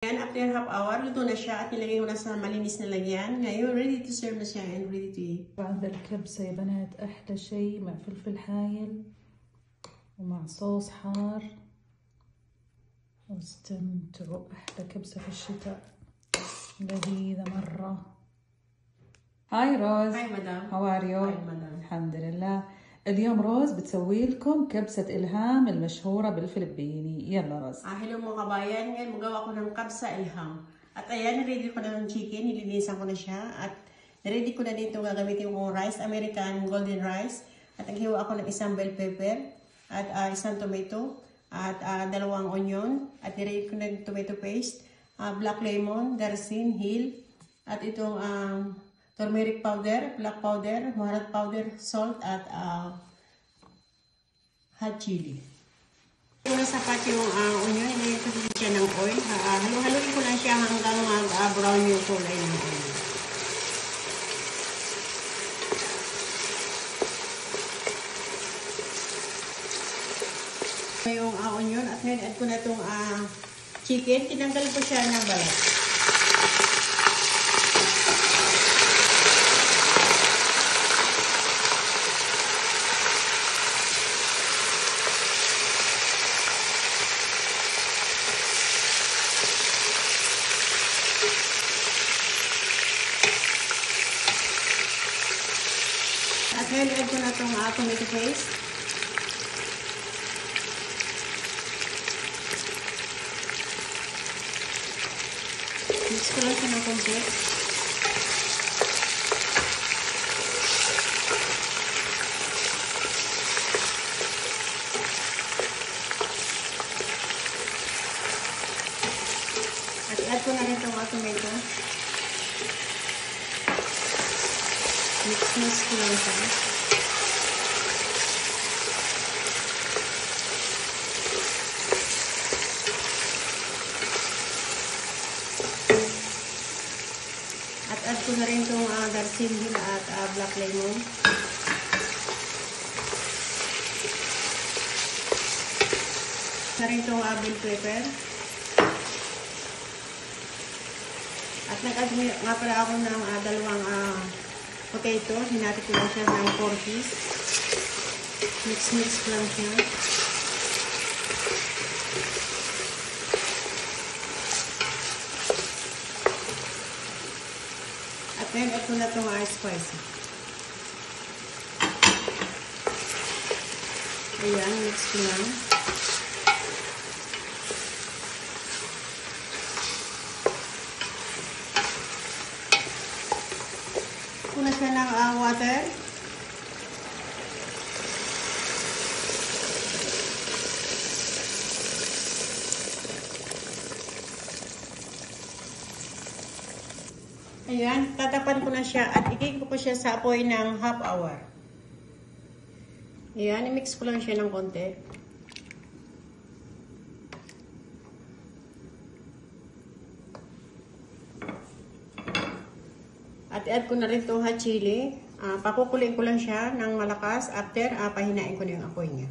Yan, after half hour, luto na siya at nilagay ko na sa malinis na lagyan. Ngayon, ready to serve na siya and ready to eat. بعد الكبسة يا بنات أحلى شيء مع فلفل حايل ومع صوص حار. واستمتعوا، أحلى كبسة في الشتاء، لذيذة مرة. هاي روز. Hi, madam. How are you? Hi, madam. الحمد لله. اليوم روز بتسوي لكم كبسة إلهام المشهورة بالفلبيني. يلا روز. Hello mga kabayan, ngayon magawa ko ng kabsa ilham. At ayan, ready ko na ng chicken, nilinisan ko na siya. At ready ko na dito gagamitin kong rice, American golden rice. At naghiwa ako ng isang bell pepper at isang tomato at dalawang onion. At ready ko na ng tomato paste, black lemon, darsin, hill, at itong turmeric powder, black powder, maharat powder, salt, at hot chili. Una sapat yung onion, ilagay ko siya ng oil. Halo-haloin ko lang siya hanggang brown yung kulay ng onion. Yung onion at ngayon add ko na itong chicken. Tinanggal ko siya ng balat. At ngayon, add ko na itong tomato paste. Mix ko lang siya ng konti. At add ko na rin itong tomato. Mix ko lang siya. At add ko na rin itong darsin at black lemon. Na rin itong bell pepper. At nag-add nga pala ako ng dalawang potato. Hinati ko lang siya ng 4 piece. Mix ko lang siya. At ngayon, ito na itong spicy. Ayan, mix ko lang. Kuna siya ng water. Ayan, tatapan ko na siya at ikikip ko siya sa apoy ng half hour. Ayan, i-mix ko lang siya ng konti. At add ko na rin itong hot chili. Pakukuloyin ko lang siya ng malakas after pahinain ko na yung apoy niya.